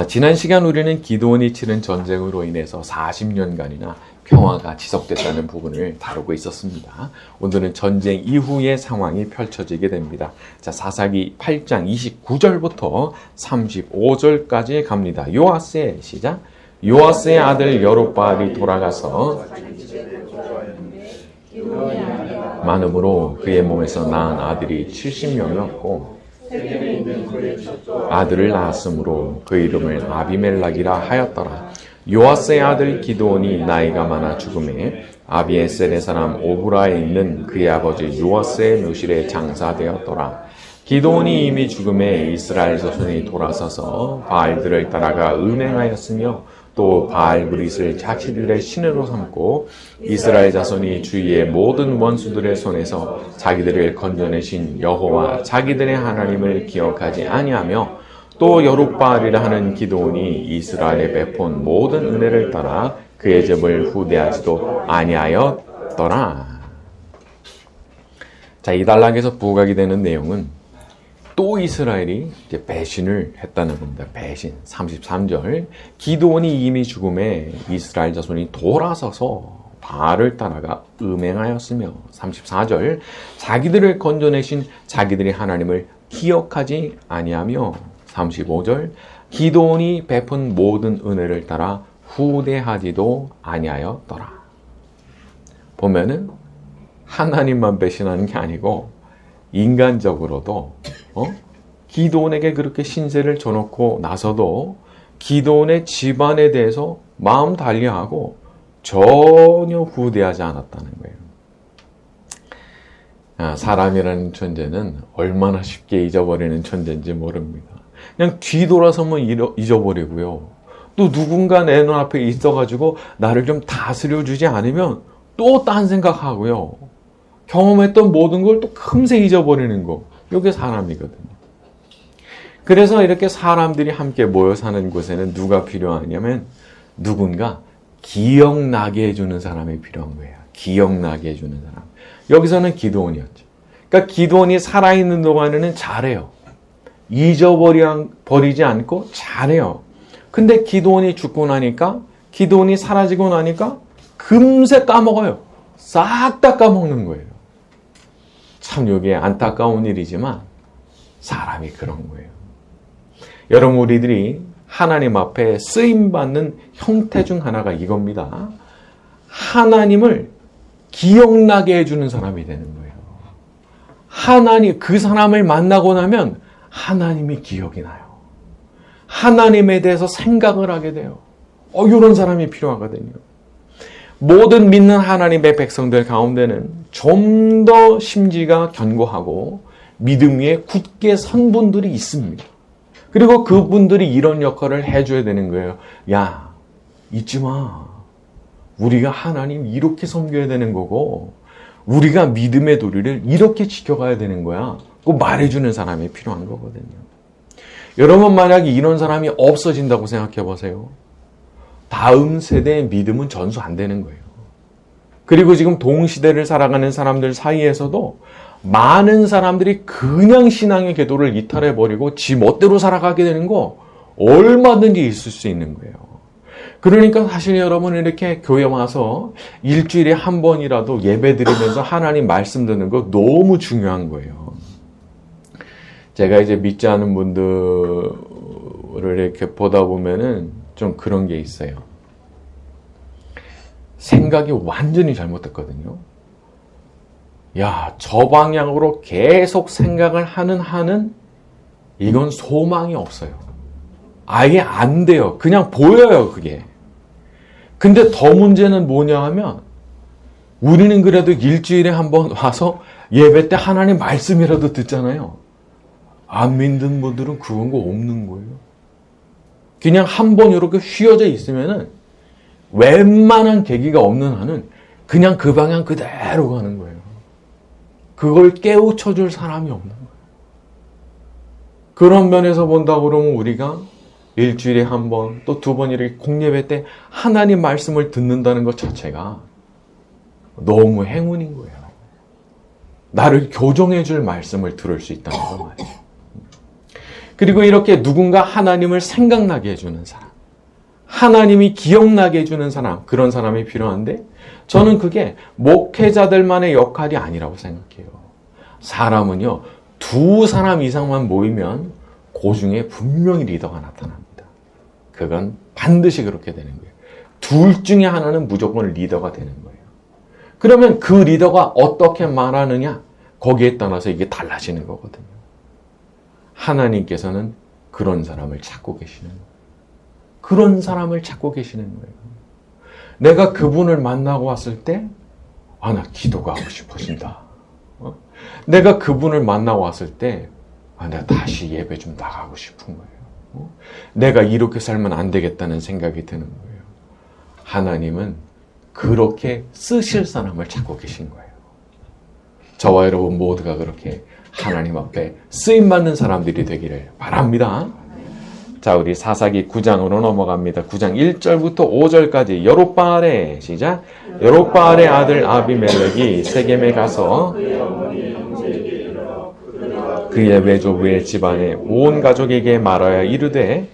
지난 시간 우리는 기드온이 치른 전쟁으로 인해서 40년간이나 평화가 지속됐다는 부분을 다루고 있었습니다. 오늘은 전쟁 이후의 상황이 펼쳐지게 됩니다. 자, 사사기 8장 29절부터 35절까지 갑니다. 요아스의 시작. 요아스의 아들 여룹바알이 돌아가서 많음으로 그의 몸에서 낳은 아들이 70명이었고 아들을 낳았으므로 그 이름을 아비멜락이라 하였더라. 요아스의 아들 기드온이 나이가 많아 죽음에 아비에셀의 사람 오브라에 있는 그의 아버지 요아스의 묘실에 장사되었더라. 기드온이 이미 죽음에 이스라엘 자손이 돌아서서 바알들을 따라가 음행하였으며 또 바알 브릿을 자기들의 신으로 삼고 이스라엘 자손이 주위의 모든 원수들의 손에서 자기들을 건져내신 여호와 자기들의 하나님을 기억하지 아니하며 또 여룹바알이라 하는 기드온이 이스라엘에 베푼 모든 은혜를 따라 그의 접을 후대하지도 아니하였더라. 자, 이 단락에서 부각이 되는 내용은 또 이스라엘이 이제 배신을 했다는 겁니다. 배신. 33절. 기드온이 이미 죽음에 이스라엘 자손이 돌아서서 바알을 따라가 음행하였으며 34절. 자기들을 건져내신 자기들의 하나님을 기억하지 아니하며 35절. 기드온이 베푼 모든 은혜를 따라 후대하지도 아니하였더라. 보면은 하나님만 배신하는 게 아니고 인간적으로도 기드온에게 그렇게 신세를 져놓고 나서도 기드온의 집안에 대해서 마음 달리하고 전혀 후대하지 않았다는 거예요. 사람이라는 존재는 얼마나 쉽게 잊어버리는 존재인지 모릅니다. 그냥 뒤돌아서면 잊어버리고요. 또 누군가 내 눈앞에 있어가지고 나를 좀 다스려주지 않으면 또 딴 생각하고요. 경험했던 모든 걸 또 금세 잊어버리는 거. 이게 사람이거든요. 그래서 이렇게 사람들이 함께 모여 사는 곳에는 누가 필요하냐면 누군가 기억나게 해주는 사람이 필요한 거예요. 기억나게 해주는 사람. 여기서는 기드온이었죠. 그러니까 기드온이 살아있는 동안에는 잘해요. 잊어버리지 않고 잘해요. 근데 기드온이 죽고 나니까, 기드온이 사라지고 나니까 금세 까먹어요. 싹 다 까먹는 거예요. 참 이게 안타까운 일이지만 사람이 그런 거예요. 여러분, 우리들이 하나님 앞에 쓰임받는 형태 중 하나가 이겁니다. 하나님을 기억나게 해주는 사람이 되는 거예요. 그 사람을 만나고 나면 하나님이 기억이 나요. 하나님에 대해서 생각을 하게 돼요. 이런 사람이 필요하거든요. 모든 믿는 하나님의 백성들 가운데는 좀 더 심지가 견고하고 믿음 위에 굳게 선 분들이 있습니다. 그리고 그분들이 이런 역할을 해줘야 되는 거예요. 야, 잊지 마. 우리가 하나님 이렇게 섬겨야 되는 거고 우리가 믿음의 도리를 이렇게 지켜가야 되는 거야. 그거 말해주는 사람이 필요한 거거든요. 여러분, 만약에 이런 사람이 없어진다고 생각해 보세요. 다음 세대의 믿음은 전수 안 되는 거예요. 그리고 지금 동시대를 살아가는 사람들 사이에서도 많은 사람들이 그냥 신앙의 궤도를 이탈해버리고 지 멋대로 살아가게 되는 거 얼마든지 있을 수 있는 거예요. 그러니까 사실 여러분, 이렇게 교회 와서 일주일에 한 번이라도 예배 드리면서 하나님 말씀 듣는 거 너무 중요한 거예요. 제가 이제 믿지 않은 분들을 이렇게 보다 보면은 좀 그런 게 있어요. 생각이 완전히 잘못됐거든요. 야, 저 방향으로 계속 생각을 하는 한은 이건 소망이 없어요. 아예 안 돼요. 그냥 보여요, 그게. 근데 더 문제는 뭐냐 하면 우리는 그래도 일주일에 한 번 와서 예배 때 하나님 말씀이라도 듣잖아요. 안 믿는 분들은 그런 거 없는 거예요. 그냥 한 번 이렇게 휘어져 있으면은 웬만한 계기가 없는 한은 그냥 그 방향 그대로 가는 거예요. 그걸 깨우쳐줄 사람이 없는 거예요. 그런 면에서 본다 그러면 우리가 일주일에 한 번, 또 두 번 이렇게 공예배 때 하나님 말씀을 듣는다는 것 자체가 너무 행운인 거예요. 나를 교정해 줄 말씀을 들을 수 있다는 거 말이에요. 그리고 이렇게 누군가 하나님을 생각나게 해주는 사람, 하나님이 기억나게 해주는 사람, 그런 사람이 필요한데 저는 그게 목회자들만의 역할이 아니라고 생각해요. 사람은요, 두 사람 이상만 모이면 그 중에 분명히 리더가 나타납니다. 그건 반드시 그렇게 되는 거예요. 둘 중에 하나는 무조건 리더가 되는 거예요. 그러면 그 리더가 어떻게 말하느냐, 거기에 따라서 이게 달라지는 거거든요. 하나님께서는 그런 사람을 찾고 계시는 거예요. 그런 사람을 찾고 계시는 거예요. 내가 그분을 만나고 왔을 때, 나 기도가 하고 싶어진다. 내가 그분을 만나고 왔을 때, 내가 다시 예배 좀 나가고 싶은 거예요. 내가 이렇게 살면 안 되겠다는 생각이 드는 거예요. 하나님은 그렇게 쓰실 사람을 찾고 계신 거예요. 저와 여러분 모두가 그렇게 하나님 앞에 쓰임받는 사람들이 되기를 바랍니다. 자, 우리 사사기 9장으로 넘어갑니다. 9장 1절부터 5절까지 여롯바알의 시작. 여롯바알의 아들 아비멜렉이 세겜에 가서 그의 외조부의 집안의 온 가족에게 말하여 이르되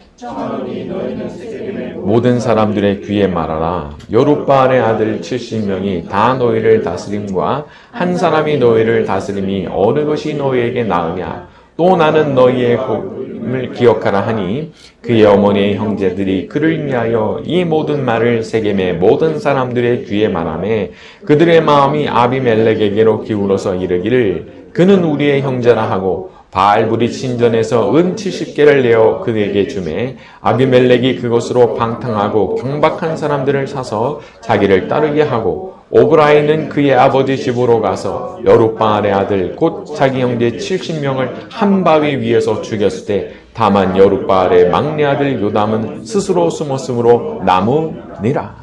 모든 사람들의 귀에 말하라. 여롯바알의 아들 70명이 다 너희를 다스림과 한 사람이 너희를 다스림이 어느 것이 너희에게 나으냐. 또 나는 너희의 복음을 기억하라 하니 그의 어머니의 형제들이 그를 위하여 이 모든 말을 세겜의 모든 사람들의 귀에 말하매 그들의 마음이 아비멜렉에게로 기울어서 이르기를 그는 우리의 형제라 하고 바알불이 신전에서 은 70개를 내어 그에게 주매 아비멜렉이 그것으로 방탕하고 경박한 사람들을 사서 자기를 따르게 하고 오브라이는 그의 아버지 집으로 가서 여롯바알의 아들 곧 자기 형제 70명을 한 바위 위에서 죽였을 때 다만 여롯바알의 막내 아들 요담은 스스로 숨었으므로 남으니라.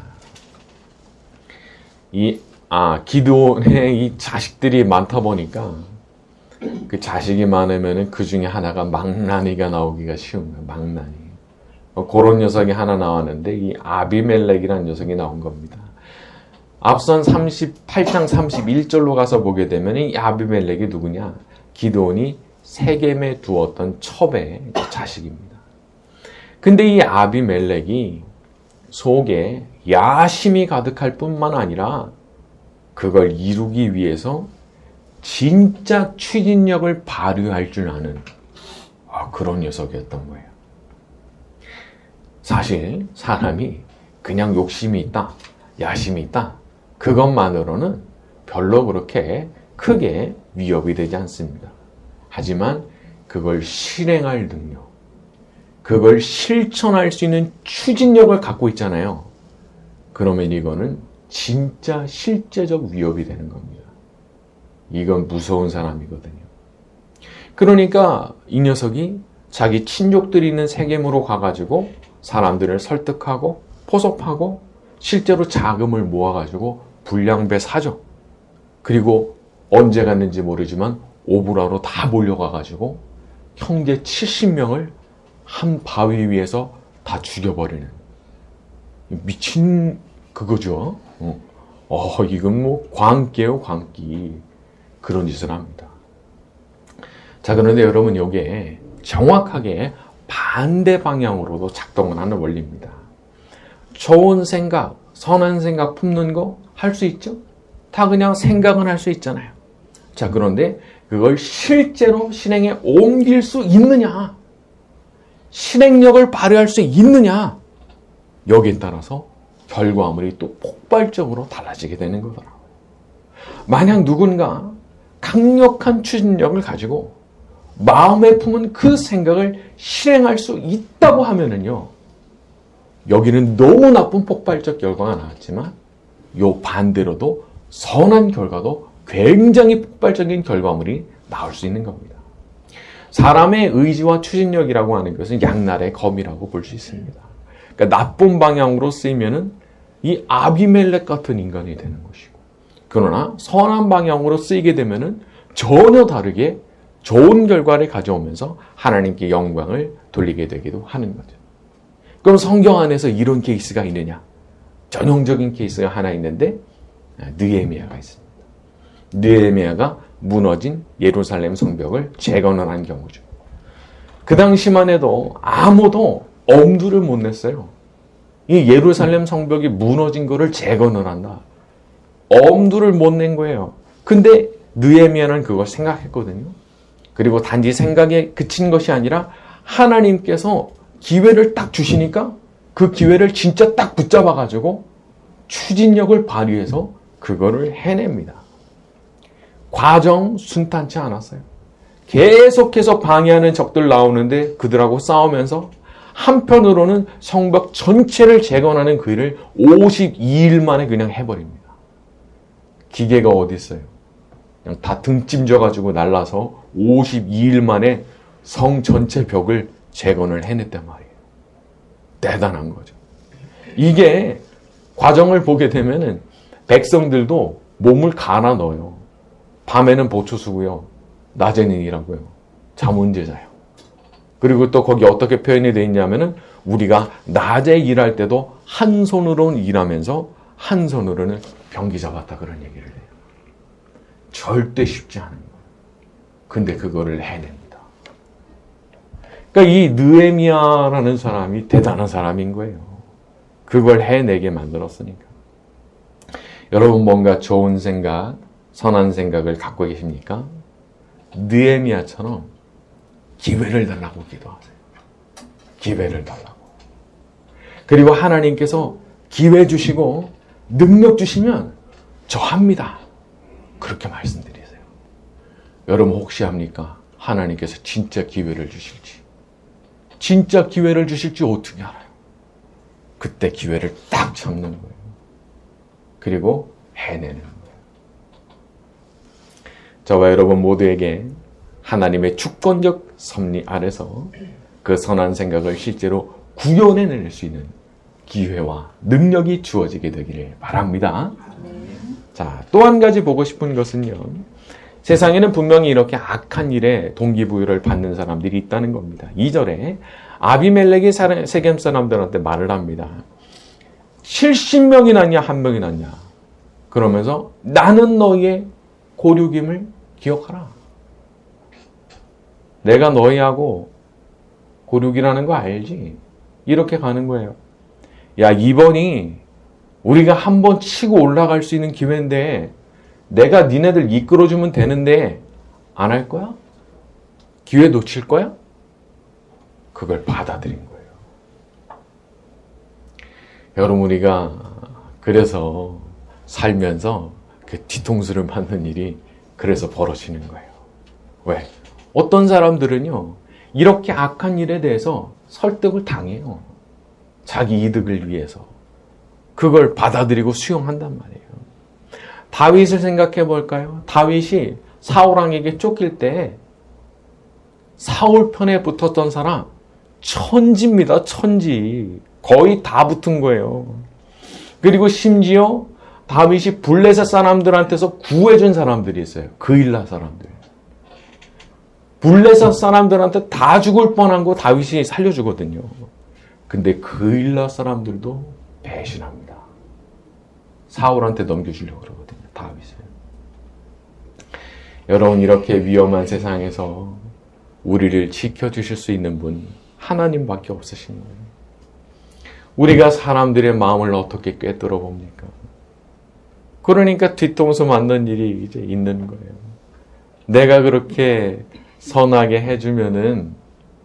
기드온의 이 자식들이 많다 보니까 그 자식이 많으면 그 중에 하나가 망나니가 나오기가 쉬운 거예요. 망나니. 그런 녀석이 하나 나왔는데 이 아비멜렉이라는 녀석이 나온 겁니다. 앞선 38장 31절로 가서 보게 되면 이 아비멜렉이 누구냐? 기드온이 세겜에 두었던 첩의 자식입니다. 근데 이 아비멜렉이 속에 야심이 가득할 뿐만 아니라 그걸 이루기 위해서 진짜 추진력을 발휘할 줄 아는 그런 녀석이었던 거예요. 사실 사람이 그냥 욕심이 있다, 야심이 있다, 그것만으로는 별로 그렇게 크게 위협이 되지 않습니다. 하지만 그걸 실행할 능력, 그걸 실천할 수 있는 추진력을 갖고 있잖아요. 그러면 이거는 진짜 실제적 위협이 되는 겁니다. 이건 무서운 사람이거든요. 그러니까 이 녀석이 자기 친족들이 있는 세겜으로 가가지고 사람들을 설득하고 포섭하고 실제로 자금을 모아가지고 불량배 사죠. 그리고 언제 갔는지 모르지만 오브라로 다 몰려가가지고 형제 70명을 한 바위 위에서 다 죽여버리는 미친 그거죠. 이건 뭐 광기예요, 광기. 그런 짓을 합니다. 자, 그런데 여러분 이게 정확하게 반대 방향으로도 작동을 하는 원리입니다. 좋은 생각, 선한 생각 품는 거 할 수 있죠? 다 그냥 생각은 할 수 있잖아요. 자, 그런데 그걸 실제로 실행에 옮길 수 있느냐? 실행력을 발휘할 수 있느냐? 여기에 따라서 결과물이 또 폭발적으로 달라지게 되는 거더라고요. 만약 누군가 강력한 추진력을 가지고 마음에 품은 그 생각을 실행할 수 있다고 하면은요, 여기는 너무 나쁜 폭발적 결과가 나왔지만 요 반대로도 선한 결과도 굉장히 폭발적인 결과물이 나올 수 있는 겁니다. 사람의 의지와 추진력이라고 하는 것은 양날의 검이라고 볼 수 있습니다. 그러니까 나쁜 방향으로 쓰이면은 이 아비멜렉 같은 인간이 되는 것이고, 그러나 선한 방향으로 쓰이게 되면은 전혀 다르게 좋은 결과를 가져오면서 하나님께 영광을 돌리게 되기도 하는 거죠. 그럼 성경 안에서 이런 케이스가 있느냐? 전형적인 케이스가 하나 있는데 느헤미야가 있습니다. 느헤미야가 무너진 예루살렘 성벽을 재건을 한 경우죠. 그 당시만 해도 아무도 엄두를 못 냈어요. 이 예루살렘 성벽이 무너진 거를 재건을 한다. 엄두를 못 낸 거예요. 근데 느헤미야는 그걸 생각했거든요. 그리고 단지 생각에 그친 것이 아니라 하나님께서 기회를 딱 주시니까 그 기회를 진짜 딱 붙잡아가지고 추진력을 발휘해서 그거를 해냅니다. 과정 순탄치 않았어요. 계속해서 방해하는 적들 나오는데 그들하고 싸우면서 한편으로는 성벽 전체를 재건하는 그 일을 52일 만에 그냥 해버립니다. 기계가 어디 있어요? 그냥 다 등짐져가지고 날라서 52일 만에 성 전체 벽을 재건을 해냈단 말이에요. 대단한 거죠. 이게 과정을 보게 되면은 백성들도 몸을 갈아 넣어요. 밤에는 보초 쓰고요. 낮에는 일하고요. 자문제자요. 그리고 또 거기 어떻게 표현이 되어 있냐면은 우리가 낮에 일할 때도 한 손으로는 일하면서 한 손으로는 병기 잡았다 그런 얘기를 해요. 절대 쉽지 않은 거예요. 근데 그거를 해냅니다. 그러니까 이 느헤미야라는 사람이 대단한 사람인 거예요. 그걸 해내게 만들었으니까. 여러분 뭔가 좋은 생각, 선한 생각을 갖고 계십니까? 느헤미야처럼 기회를 달라고 기도하세요. 기회를 달라고. 그리고 하나님께서 기회 주시고 능력 주시면 저 합니다. 그렇게 말씀드리세요. 여러분 혹시 합니까? 하나님께서 진짜 기회를 주실지. 진짜 기회를 주실지 어떻게 알아요? 그때 기회를 딱 잡는 거예요. 그리고 해내는 거예요. 저와 여러분 모두에게 하나님의 주권적 섭리 아래서 그 선한 생각을 실제로 구현해낼 수 있는 기회와 능력이 주어지게 되기를 바랍니다. 자, 또 한 가지 보고 싶은 것은요. 세상에는 분명히 이렇게 악한 일에 동기부여를 받는 사람들이 있다는 겁니다. 2절에 아비멜렉이 세겜 사람들한테 말을 합니다. 70명이 낫냐, 1명이 낫냐. 그러면서 나는 너희의 고륙임을 기억하라. 내가 너희하고 고륙이라는 거 알지? 이렇게 가는 거예요. 야, 이번이 우리가 한번 치고 올라갈 수 있는 기회인데 내가 니네들 이끌어주면 되는데 안 할 거야? 기회 놓칠 거야? 그걸 받아들인 거예요. 여러분 우리가 그래서 살면서 그 뒤통수를 맞는 일이 그래서 벌어지는 거예요. 왜? 어떤 사람들은요 이렇게 악한 일에 대해서 설득을 당해요. 자기 이득을 위해서. 그걸 받아들이고 수용한단 말이에요. 다윗을 생각해 볼까요? 다윗이 사울왕에게 쫓길 때 사울 편에 붙었던 사람 천지입니다. 천지. 거의 다 붙은 거예요. 그리고 심지어 다윗이 블레셋 사람들한테서 구해준 사람들이 있어요. 그일라 사람들. 블레셋 사람들한테 다 죽을 뻔한 거 다윗이 살려주거든요. 근데 그일라 사람들도 배신합니다. 사울한테 넘겨주려고 그러거든요. 다윗을. 여러분 이렇게 위험한 세상에서 우리를 지켜주실 수 있는 분 하나님밖에 없으신 거예요. 우리가 사람들의 마음을 어떻게 꿰뚫어 봅니까? 그러니까 뒤통수 맞는 일이 이제 있는 거예요. 내가 그렇게 선하게 해주면은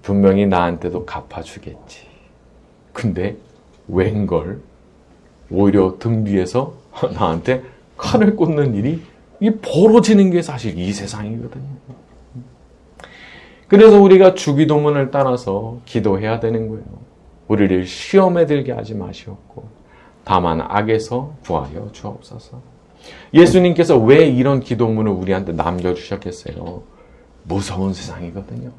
분명히 나한테도 갚아주겠지. 근데 웬걸 오히려 등 뒤에서 나한테 칼을 꽂는 일이 벌어지는 게 사실 이 세상이거든요. 그래서 우리가 주기도문을 따라서 기도해야 되는 거예요. 우리를 시험에 들게 하지 마시옵고 다만 악에서 구하여 주옵소서. 예수님께서 왜 이런 기도문을 우리한테 남겨주셨겠어요? 무서운 세상이거든요.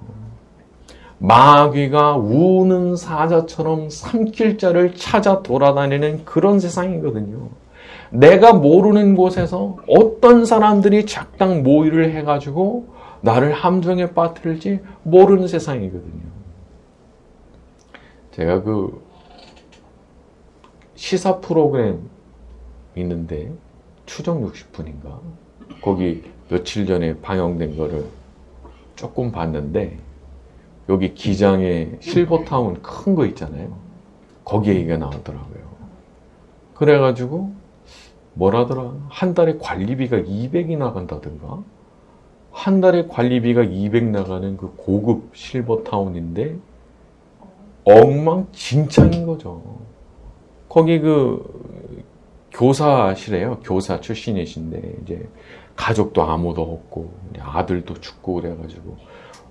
마귀가 우는 사자처럼 삼킬 자를 찾아 돌아다니는 그런 세상이거든요. 내가 모르는 곳에서 어떤 사람들이 작당 모의를 해가지고 나를 함정에 빠뜨릴지 모르는 세상이거든요. 제가 그 시사 프로그램 있는데 추정 60분인가? 거기 며칠 전에 방영된 거를 조금 봤는데 여기 기장에 실버타운 큰 거 있잖아요. 거기에 이게 나오더라고요. 그래가지고 뭐라더라? 한 달에 관리비가 200이 나간다든가? 한 달에 관리비가 200 나가는 그 고급 실버타운인데 엉망진창인 거죠. 거기 그 교사시래요. 교사 출신이신데 이제 가족도 아무도 없고 아들도 죽고 그래가지고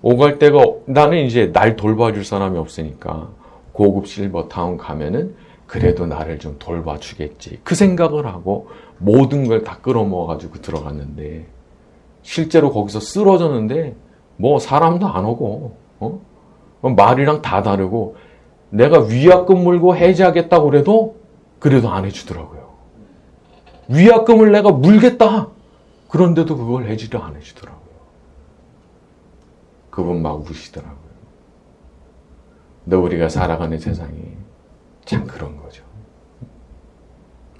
오갈 데가 나는 이제 날 돌봐줄 사람이 없으니까 고급 실버타운 가면은 그래도 나를 좀 돌봐주겠지. 그 생각을 하고 모든 걸 다 끌어모아가지고 들어갔는데 실제로 거기서 쓰러졌는데 뭐 사람도 안 오고 말이랑 다 다르고 내가 위약금 물고 해지하겠다고 그래도 안 해주더라고요. 위약금을 내가 물겠다. 그런데도 그걸 해지를 안 해주더라고요. 그분 막 우시더라고요. 근데 우리가 살아가는 세상이 참 그런 거죠.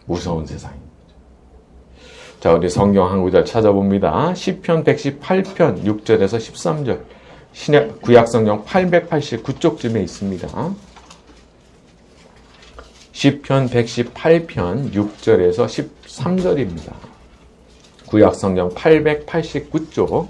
무서운 세상입니다. 자, 우리 성경 한 구절 찾아봅니다. 시편 118편 6절에서 13절. 신약 구약성경 889쪽쯤에 있습니다. 시편 118편 6절에서 13절입니다. 구약성경 889쪽.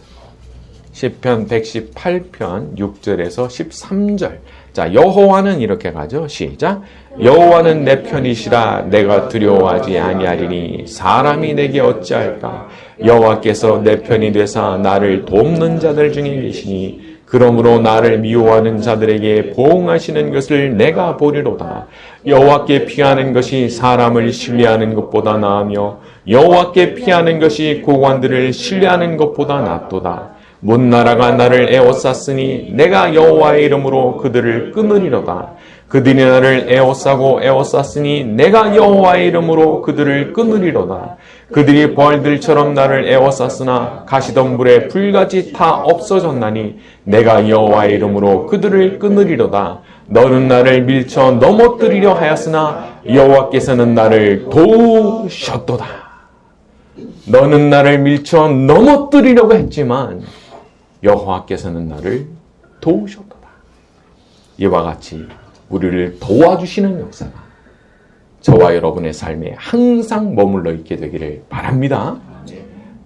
시편 118편 6절에서 13절. 자, 여호와는 이렇게 가죠. 시작. 여호와는 내 편이시라. 내가 두려워하지 아니하리니 사람이 내게 어찌할까. 여호와께서 내 편이 되사 나를 돕는 자들 중에 계시니 그러므로 나를 미워하는 자들에게 보응하시는 것을 내가 보리로다. 여호와께 피하는 것이 사람을 신뢰하는 것보다 나으며 여호와께 피하는 것이 고관들을 신뢰하는 것보다 낫도다. 문나라가 나를 에워쌌으니 내가 여호와의 이름으로 그들을 끊으리로다. 그들이 나를 에워쌌으니 내가 여호와의 이름으로 그들을 끊으리로다. 그들이 벌들처럼 나를 에워쌌으나 가시덤불에 불같이 다 없어졌나니 내가 여호와의 이름으로 그들을 끊으리로다. 너는 나를 밀쳐 넘어뜨리려 하였으나 여호와께서는 나를 도우셨도다. 너는 나를 밀쳐 넘어뜨리려고 했지만 여호와께서는 나를 도우셨도다. 이와 같이 우리를 도와주시는 역사가 저와 여러분의 삶에 항상 머물러 있게 되기를 바랍니다.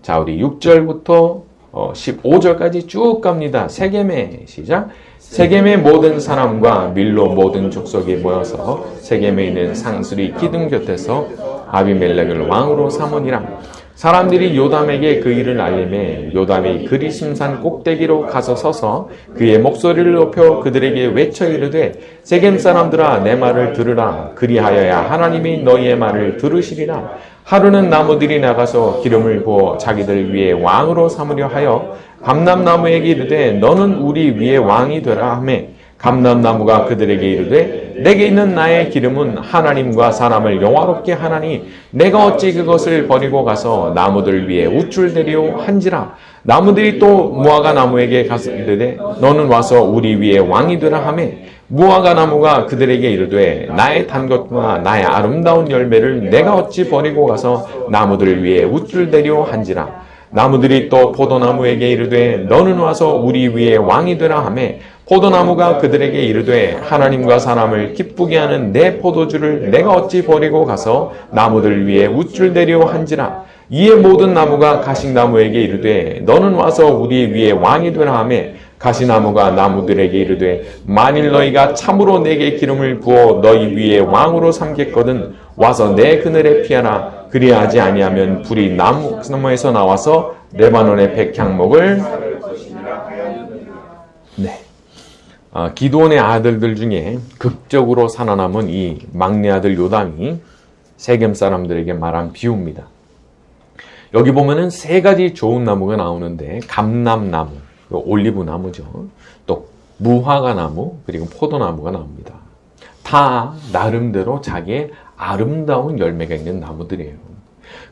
자, 우리 6절부터 15절까지 쭉 갑니다. 세겜의 시작. 세겜의 모든 사람과 밀로 모든 족속이 모여서 세겜에 있는 상수리 기둥 곁에서 아비멜렉을 왕으로 삼으니라. 사람들이 요담에게 그 일을 알림해 요담이 그리심산 꼭대기로 가서 서서 그의 목소리를 높여 그들에게 외쳐 이르되 세겜 사람들아 내 말을 들으라. 그리하여야 하나님이 너희의 말을 들으시리라. 하루는 나무들이 나가서 기름을 부어 자기들 위에 왕으로 삼으려 하여 감람나무에게 이르되 너는 우리 위에 왕이 되라 하매 감람나무가 그들에게 이르되 내게 있는 나의 기름은 하나님과 사람을 영화롭게 하나니 내가 어찌 그것을 버리고 가서 나무들 위에 우쭐대리오 한지라. 나무들이 또 무화과 나무에게 가서 이르되 너는 와서 우리 위에 왕이 되라 하매 무화과 나무가 그들에게 이르되 나의 단 것과 나의 아름다운 열매를 내가 어찌 버리고 가서 나무들 위에 우쭐대리오 한지라. 나무들이 또 포도나무에게 이르되 너는 와서 우리 위에 왕이 되라 하매 포도나무가 그들에게 이르되 하나님과 사람을 기쁘게 하는 내 포도주를 내가 어찌 버리고 가서 나무들 위에 우쭐대려 한지라. 이에 모든 나무가 가시나무에게 이르되 너는 와서 우리 위에 왕이 되라 하매 가시나무가 나무들에게 이르되 만일 너희가 참으로 내게 기름을 부어 너희 위에 왕으로 삼겠거든 와서 내 그늘에 피하라. 그리하지 아니하면 불이 나무에서 나와서 레바논의 백향목을 기드온의 아들들 중에 극적으로 살아남은 이 막내 아들 요담이 세겜 사람들에게 말한 비유입니다. 여기 보면은 세 가지 좋은 나무가 나오는데 감람나무, 올리브 나무죠. 또 무화과 나무, 그리고 포도나무가 나옵니다. 다 나름대로 자기의 아름다운 열매가 있는 나무들이에요.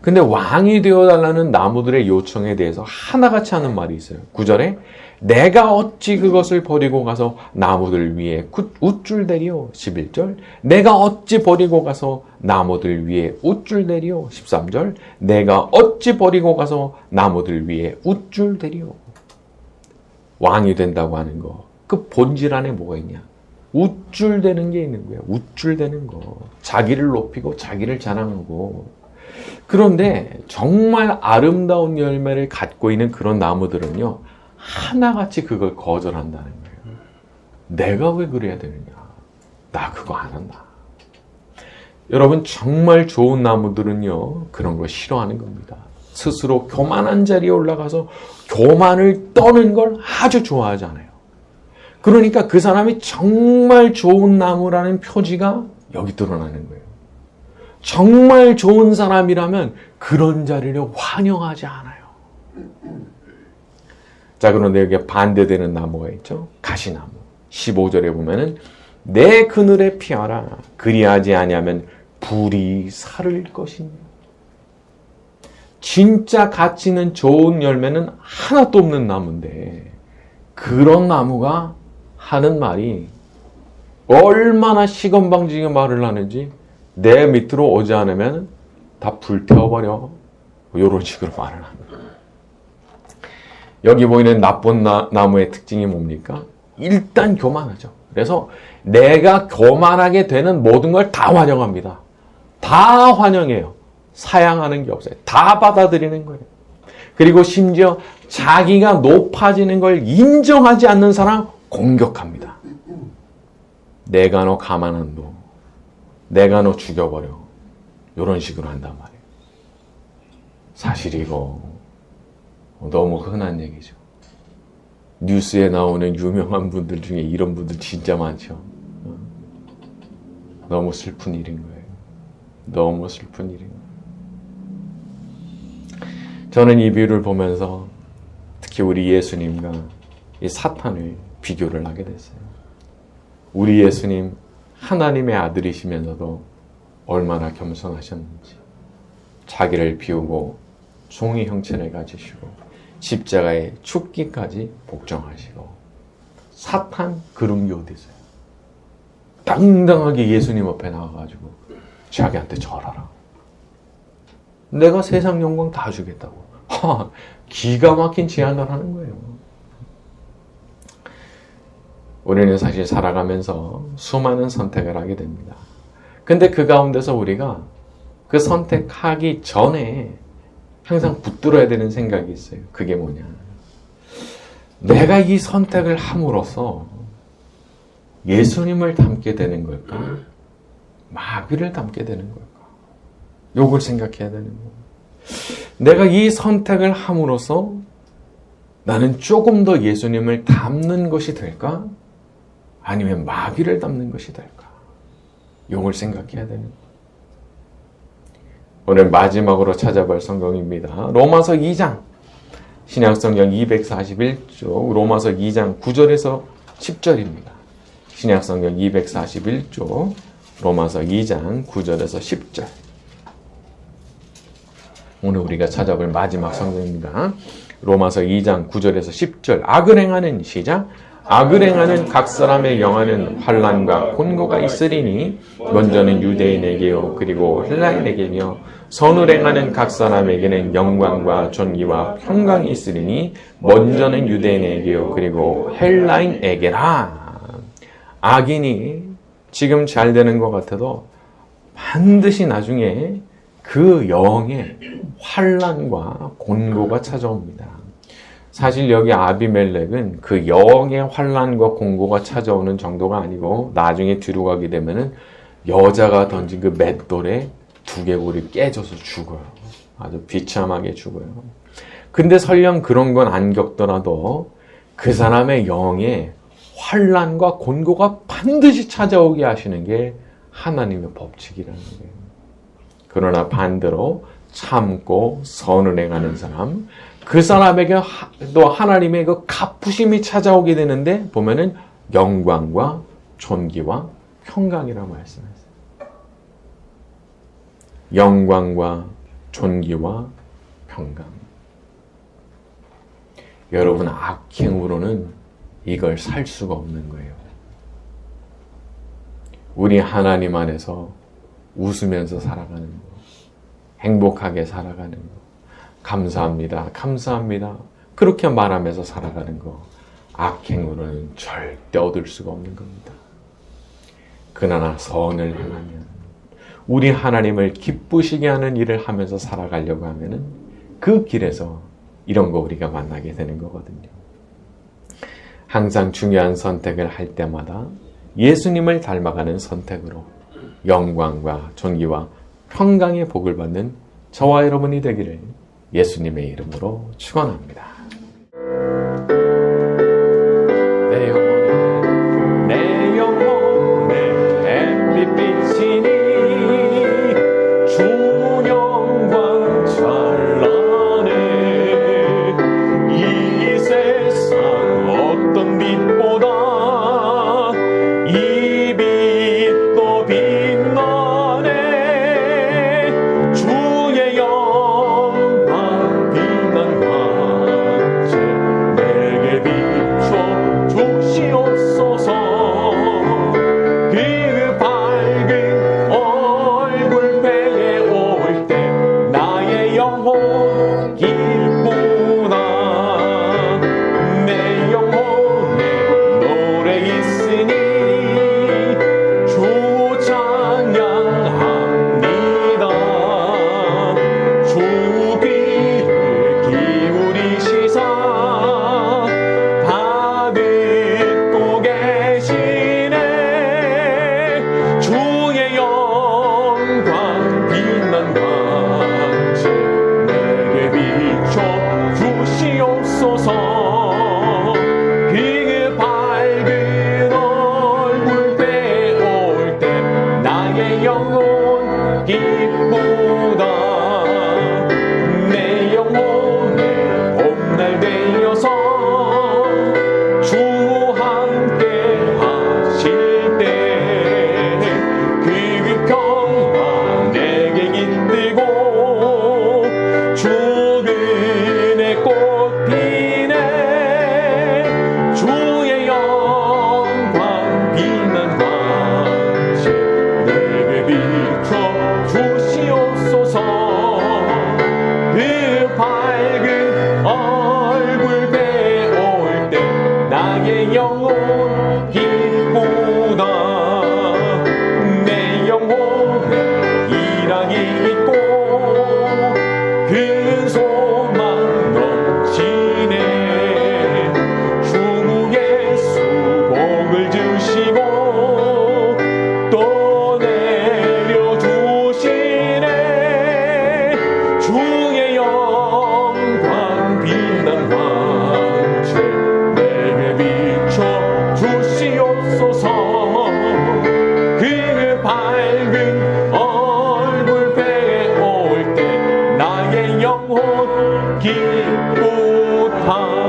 근데 왕이 되어달라는 나무들의 요청에 대해서 하나같이 하는 말이 있어요. 9절에 내가 어찌 그것을 버리고 가서 나무들 위에 우쭐대리오. 11절 내가 어찌 버리고 가서 나무들 위에 우쭐대리오. 13절 내가 어찌 버리고 가서 나무들 위에 우쭐대리오. 왕이 된다고 하는 거 그 본질 안에 뭐가 있냐? 우쭐대는 게 있는 거야. 우쭐대는 거. 자기를 높이고 자기를 자랑하고. 그런데 정말 아름다운 열매를 갖고 있는 그런 나무들은요, 하나같이 그걸 거절한다는 거예요. 내가 왜 그래야 되느냐? 나 그거 안 한다. 여러분, 정말 좋은 나무들은요, 그런 걸 싫어하는 겁니다. 스스로 교만한 자리에 올라가서 교만을 떠는 걸 아주 좋아하잖아요. 그러니까 그 사람이 정말 좋은 나무라는 표지가 여기 드러나는 거예요. 정말 좋은 사람이라면 그런 자리를 환영하지 않아요. 자, 그런데 여기에 반대되는 나무가 있죠. 가시나무. 15절에 보면은 내 그늘에 피어라. 그리하지 아니하면 불이 사를 것이니. 진짜 가치 있는 좋은 열매는 하나도 없는 나무인데 그런 나무가 하는 말이 얼마나 시건방지게 말을 하는지 내 밑으로 오지 않으면 다 불태워버려. 이런 식으로 말을 합니다. 여기 보이는 나쁜 나무의 특징이 뭡니까? 일단 교만하죠. 그래서 내가 교만하게 되는 모든 걸 다 환영합니다. 다 환영해요. 사양하는 게 없어요. 다 받아들이는 거예요. 그리고 심지어 자기가 높아지는 걸 인정하지 않는 사람 공격합니다. 내가 너 가만 안 둬. 내가 너 죽여버려. 이런 식으로 한단 말이에요. 사실 이거 너무 흔한 얘기죠. 뉴스에 나오는 유명한 분들 중에 이런 분들 진짜 많죠. 너무 슬픈 일인 거예요. 너무 슬픈 일인 거예요. 저는 이 비유를 보면서 특히 우리 예수님과 이 사탄을 비교를 하게 됐어요. 우리 예수님 하나님의 아들이시면서도 얼마나 겸손하셨는지, 자기를 비우고 종의 형체를 가지시고 십자가에 죽기까지 복종하시고. 사탄 그런 게 어디 있어요? 당당하게 예수님 앞에 나와가지고 자기한테 절하라. 내가 세상 영광 다 주겠다고. 기가 막힌 제안을 하는 거예요. 우리는 사실 살아가면서 수많은 선택을 하게 됩니다. 근데 그 가운데서 우리가 그 선택하기 전에 항상 붙들어야 되는 생각이 있어요. 그게 뭐냐? 내가 이 선택을 함으로써 예수님을 닮게 되는 걸까? 마귀를 닮게 되는 걸까? 요걸 생각해야 되는 거예요. 내가 이 선택을 함으로써 나는 조금 더 예수님을 닮는 것이 될까? 아니면 마귀를 닮는 것이 될까? 요걸 생각해야 되는 거예요. 오늘 마지막으로 찾아볼 성경입니다. 로마서 2장, 신약성경 241쪽, 로마서 2장 9절에서 10절입니다. 신약성경 241쪽, 로마서 2장 9절에서 10절. 오늘 우리가 찾아볼 마지막 성경입니다. 로마서 2장 9절에서 10절. 악을 행하는 시작. 악을 행하는 각 사람의 영하는 환난과 곤고가 있으리니 먼저는 유대인에게요 그리고 헬라인에게며 선을 행하는 각 사람에게는 영광과 존귀와 평강이 있으리니 먼저는 유대인에게요 그리고 헬라인에게라. 악인이 지금 잘 되는 것 같아도 반드시 나중에 그 영의 환난과 곤고가 찾아옵니다. 사실 여기 아비멜렉은 그 영의 환난과 공고가 찾아오는 정도가 아니고 나중에 뒤로 가게 되면은 여자가 던진 그 맷돌에 두개골이 깨져서 죽어요. 아주 비참하게 죽어요. 근데 설령 그런 건 안 겪더라도 그 사람의 영의 환난과 곤고가 반드시 찾아오게 하시는 게 하나님의 법칙이라는 거예요. 그러나 반대로 참고 선을 행하는 사람, 그 사람에게 또 하나님의 그 갚으심이 찾아오게 되는데 보면은 영광과 존귀와 평강이라고 말씀했어요. 영광과 존귀와 평강. 여러분, 악행으로는 이걸 살 수가 없는 거예요. 우리 하나님 안에서 웃으면서 살아가는 거, 행복하게 살아가는 거, 감사합니다. 감사합니다. 그렇게 말하면서 살아가는 거. 악행으로는 절대 얻을 수가 없는 겁니다. 그러나 선을 행하면, 우리 하나님을 기쁘시게 하는 일을 하면서 살아가려고 하면은 그 길에서 이런 거 우리가 만나게 되는 거거든요. 항상 중요한 선택을 할 때마다 예수님을 닮아가는 선택으로 영광과 존귀와 평강의 복을 받는 저와 여러분이 되기를 예수님의 이름으로 축원합니다. 내 영혼의 햇빛이니 주 영광 찬란해. 이 세상 어떤 빛보다 이 빛도 빛나네. 주의 영광 빛난 광채 내게 비춰 주시옵소서. 그 밝은 얼굴 배에 올 때 나의 영혼 기쁘다. 내 영혼에 노래 있으니 주 찬양합니다. 주 귀를 기울이시사 다 듣고 계시네. 주의 영광 빛난 광채 내게 비춰 주시옵소서. 그 밝은 얼굴 배올 때 나의 영혼 기쁘다. 내 영혼의 봄날 되어서 주 함께 하실 때 그 평화 내게 깃들고 주 은혜 꽃 피네. 주의 영광 빛난 광채 내게 비춰 주시옵소서. 그 밝은 얼굴 배올 때 나의 영혼 기쁘다. 내 영혼에 일하기 있고 큰 소망 넘치네. 주 예수 복을 주시고 또 내려주시네. 주의 영광 빛난 광채 내게 비춰 주시옵소서. 그 밝은 얼굴 배에 올 때 나의 영혼 기쁘다.